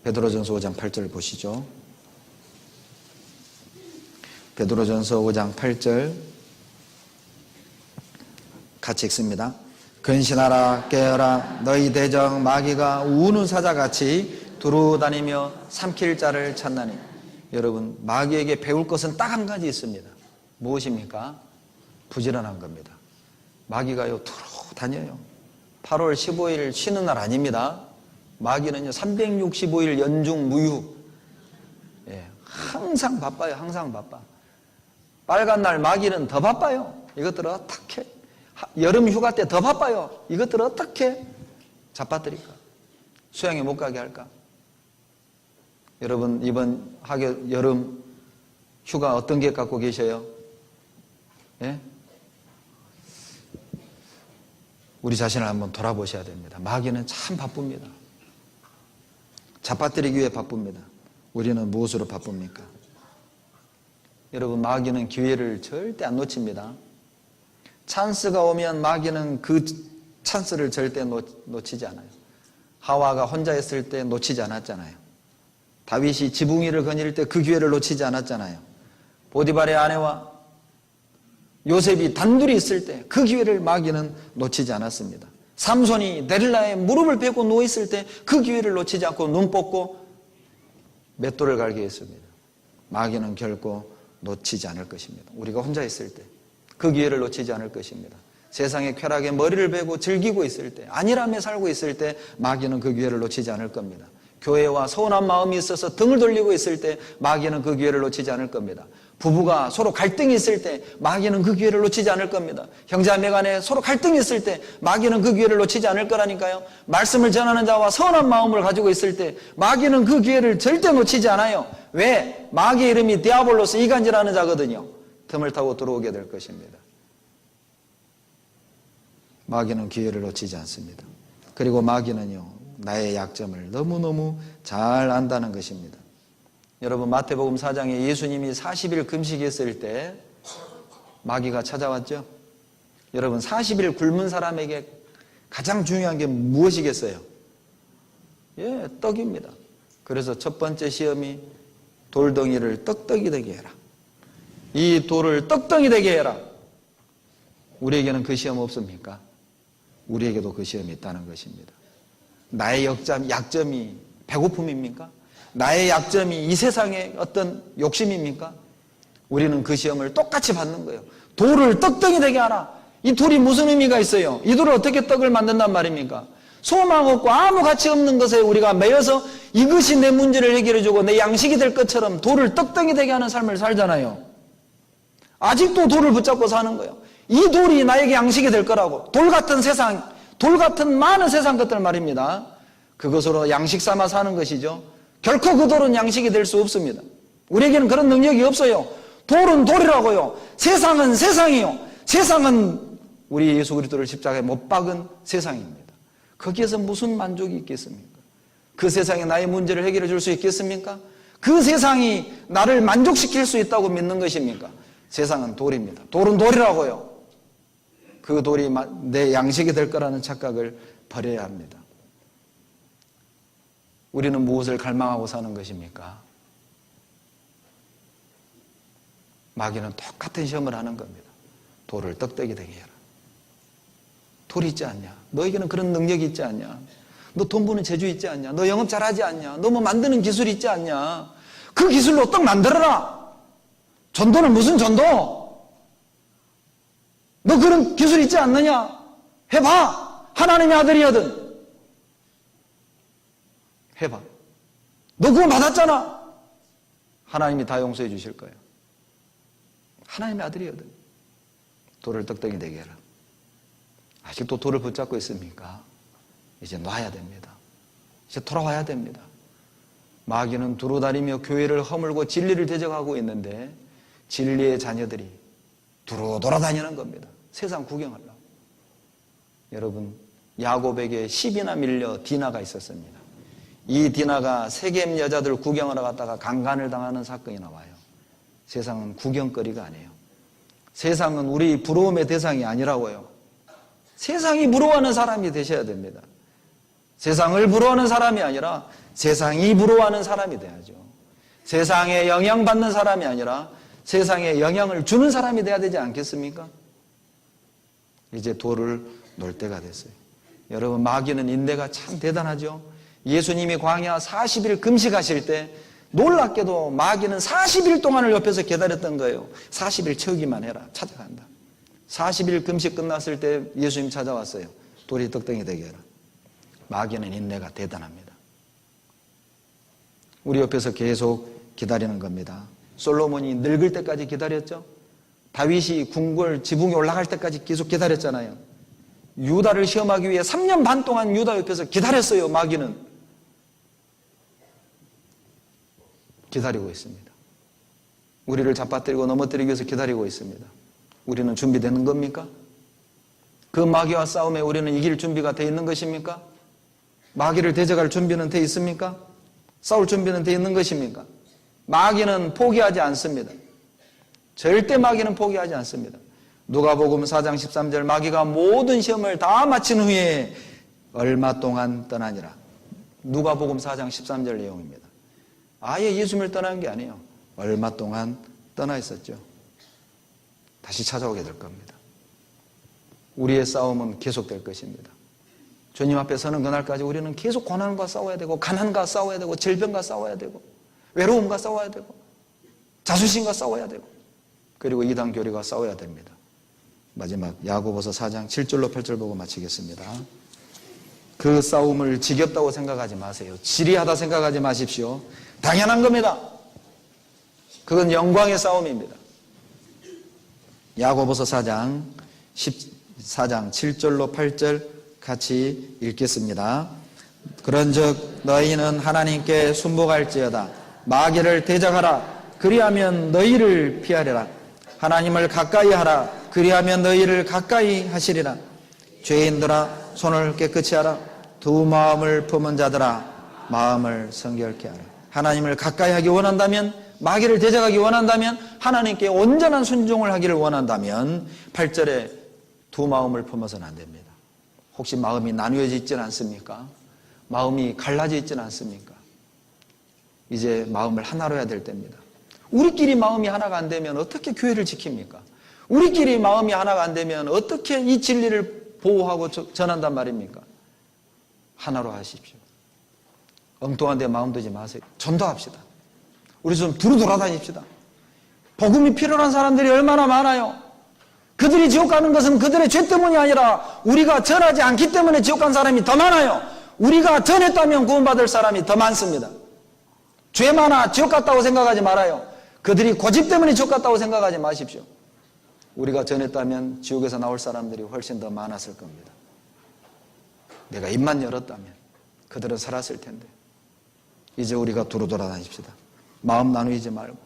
베드로전서 5장 8절 보시죠. 베드로전서 5장 8절 같이 읽습니다. 근신하라 깨어라 너희 대적 마귀가 우는 사자같이 두루다니며 삼킬 자를 찾나니. 여러분, 마귀에게 배울 것은 딱 한 가지 있습니다. 무엇입니까? 부지런한 겁니다. 마귀가요 두루 다녀요. 8월 15일 쉬는 날 아닙니다. 마귀는요 365일 연중 무휴. 항상 바빠요. 항상 바빠. 빨간 날 마귀는 더 바빠요. 이것들을 어떻게, 여름 휴가 때 더 바빠요. 이것들을 어떻게 잡아뜨릴까? 수영에 못 가게 할까? 여러분, 이번 여름 휴가 어떤 계획 갖고 계셔요? 예? 우리 자신을 한번 돌아보셔야 됩니다. 마귀는 참 바쁩니다. 잡아뜨리기 위해 바쁩니다. 우리는 무엇으로 바쁩니까? 여러분, 마귀는 기회를 절대 안 놓칩니다. 찬스가 오면 마귀는 그 찬스를 절대 놓치지 않아요. 하와가 혼자 있을 때 놓치지 않았잖아요. 다윗이 지붕 위를 거닐 때 그 기회를 놓치지 않았잖아요. 보디발의 아내와 요셉이 단둘이 있을 때 그 기회를 마귀는 놓치지 않았습니다. 삼손이 데릴라의 무릎을 베고 누워있을 때 그 기회를 놓치지 않고 눈 뽑고 맷돌을 갈게 했습니다. 마귀는 결코 놓치지 않을 것입니다. 우리가 혼자 있을 때 그 기회를 놓치지 않을 것입니다. 세상의 쾌락에 머리를 베고 즐기고 있을 때, 안일함에 살고 있을 때 마귀는 그 기회를 놓치지 않을 겁니다. 교회와 서운한 마음이 있어서 등을 돌리고 있을 때 마귀는 그 기회를 놓치지 않을 겁니다. 부부가 서로 갈등이 있을 때 마귀는 그 기회를 놓치지 않을 겁니다. 형제자매 간에 서로 갈등이 있을 때 마귀는 그 기회를 놓치지 않을 거라니까요. 말씀을 전하는 자와 서운한 마음을 가지고 있을 때 마귀는 그 기회를 절대 놓치지 않아요. 왜? 마귀의 이름이 디아볼로스, 이간질하는 자거든요. 틈을 타고 들어오게 될 것입니다. 마귀는 기회를 놓치지 않습니다. 그리고 마귀는요, 나의 약점을 너무너무 잘 안다는 것입니다. 여러분, 마태복음 4장에 예수님이 40일 금식했을 때 마귀가 찾아왔죠? 여러분, 40일 굶은 사람에게 가장 중요한 게 무엇이겠어요? 떡입니다. 그래서 첫 번째 시험이 돌덩이를 떡떡이 되게 해라. 이 돌을 떡떡이 되게 해라. 우리에게는 그 시험 없습니까? 우리에게도 그 시험이 있다는 것입니다. 나의 약점이 배고픔입니까? 나의 약점이 이 세상의 어떤 욕심입니까? 우리는 그 시험을 똑같이 받는 거예요. 돌을 떡떡이 되게 하라. 이 돌이 무슨 의미가 있어요? 이 돌을 어떻게 떡을 만든단 말입니까? 소망 없고 아무 가치 없는 것에 우리가 매여서 이것이 내 문제를 해결해주고 내 양식이 될 것처럼 돌을 떡떡이 되게 하는 삶을 살잖아요. 아직도 돌을 붙잡고 사는 거예요. 이 돌이 나에게 양식이 될 거라고. 돌 같은 세상, 돌 같은 많은 세상 것들 말입니다. 그것으로 양식 삼아 사는 것이죠. 결코 그 돌은 양식이 될 수 없습니다. 우리에게는 그런 능력이 없어요. 돌은 돌이라고요. 세상은 세상이요. 세상은 우리 예수 그리스도를 십자가에 못 박은 세상입니다. 거기에서 무슨 만족이 있겠습니까? 그 세상에 나의 문제를 해결해 줄 수 있겠습니까? 그 세상이 나를 만족시킬 수 있다고 믿는 것입니까? 세상은 돌입니다. 돌은 돌이라고요. 그 돌이 내 양식이 될 거라는 착각을 버려야 합니다. 우리는 무엇을 갈망하고 사는 것입니까? 마귀는 똑같은 시험을 하는 겁니다. 돌을 떡떡이 되게 해라. 돌이 있지 않냐? 너에게는 그런 능력이 있지 않냐? 너 돈 버는 재주 있지 않냐? 너 영업 잘하지 않냐? 너 뭐 만드는 기술이 있지 않냐? 그 기술로 떡 만들어라. 전도는 무슨 전도? 너 그런 기술 있지 않느냐? 해봐. 하나님의 아들이거든. 해봐. 너 그거 받았잖아. 하나님이 다 용서해 주실 거예요. 하나님의 아들이거든. 돌을 떡떡이 되게 해라. 아직도 돌을 붙잡고 있습니까? 이제 놔야 됩니다. 이제 돌아와야 됩니다. 마귀는 두루다니며 교회를 허물고 진리를 대적하고 있는데 진리의 자녀들이 두루 돌아다니는 겁니다. 세상 구경하려고. 여러분, 야곱에게 10이나 밀려 디나가 있었습니다. 이 디나가 세겜 여자들 구경하러 갔다가 강간을 당하는 사건이 나와요. 세상은 구경거리가 아니에요. 세상은 우리 부러움의 대상이 아니라고요. 세상이 부러워하는 사람이 되셔야 됩니다. 세상을 부러워하는 사람이 아니라 세상이 부러워하는 사람이 돼야죠. 세상에 영향받는 사람이 아니라 세상에 영향을 주는 사람이 돼야 되지 않겠습니까? 이제 돌을 놓을 때가 됐어요. 여러분, 마귀는 인내가 참 대단하죠. 예수님이 광야 40일 금식하실 때 놀랍게도 마귀는 40일 동안을 옆에서 기다렸던 거예요. 40일 채우기만 해라. 찾아간다. 40일 금식 끝났을 때 예수님 찾아왔어요. 돌이 떡덩이 되게 해라. 마귀는 인내가 대단합니다. 우리 옆에서 계속 기다리는 겁니다. 솔로몬이 늙을 때까지 기다렸죠. 다윗이 궁궐 지붕에 올라갈 때까지 계속 기다렸잖아요. 유다를 시험하기 위해 3년 반 동안 유다 옆에서 기다렸어요. 마귀는 기다리고 있습니다. 우리를 잡아뜨리고 넘어뜨리기 위해서 기다리고 있습니다. 우리는 준비되는 겁니까? 그 마귀와 싸움에 우리는 이길 준비가 돼 있는 것입니까? 마귀를 대적할 준비는 돼 있습니까? 싸울 준비는 돼 있는 것입니까? 마귀는 포기하지 않습니다. 절대 마귀는 포기하지 않습니다. 누가복음 4장 13절, 마귀가 모든 시험을 다 마친 후에 얼마 동안 떠나니라. 누가복음 4장 13절 내용입니다. 아예 예수님을 떠난 게 아니에요. 얼마 동안 떠나 있었죠. 다시 찾아오게 될 겁니다. 우리의 싸움은 계속될 것입니다. 주님 앞에 서는 그날까지 우리는 계속 고난과 싸워야 되고, 가난과 싸워야 되고, 질병과 싸워야 되고, 외로움과 싸워야 되고, 자존심과 싸워야 되고, 그리고 이단 교리가 싸워야 됩니다. 마지막 야고보서 4장 7절로 8절 보고 마치겠습니다. 그 싸움을 지겹다고 생각하지 마세요. 지리하다 생각하지 마십시오. 당연한 겁니다. 그건 영광의 싸움입니다. 야고보서 4장 7절로 8절 같이 읽겠습니다. 그런즉 너희는 하나님께 순복할지어다. 마귀를 대적하라. 그리하면 너희를 피하리라. 하나님을 가까이 하라. 그리하면 너희를 가까이 하시리라. 죄인들아, 손을 깨끗이 하라. 두 마음을 품은 자들아, 마음을 성결케 하라. 하나님을 가까이 하기 원한다면, 마귀를 대적하기 원한다면, 하나님께 온전한 순종을 하기를 원한다면 8절에 두 마음을 품어서는 안 됩니다. 혹시 마음이 나뉘어져 있지는 않습니까? 마음이 갈라져 있지는 않습니까? 이제 마음을 하나로 해야 될 때입니다. 우리끼리 마음이 하나가 안 되면 어떻게 교회를 지킵니까? 우리끼리 마음이 하나가 안 되면 어떻게 이 진리를 보호하고 전한단 말입니까? 하나로 하십시오. 엉뚱한 데 마음 두지 마세요. 전도합시다. 우리 좀 두루 돌아다닙시다. 복음이 필요한 사람들이 얼마나 많아요. 그들이 지옥 가는 것은 그들의 죄 때문이 아니라 우리가 전하지 않기 때문에 지옥 간 사람이 더 많아요. 우리가 전했다면 구원받을 사람이 더 많습니다. 죄 많아 지옥 갔다고 생각하지 말아요. 그들이 고집 때문에 지옥 갔다고 생각하지 마십시오. 우리가 전했다면 지옥에서 나올 사람들이 훨씬 더 많았을 겁니다. 내가 입만 열었다면 그들은 살았을 텐데. 이제 우리가 두루 돌아다닙시다. 마음 나누지 말고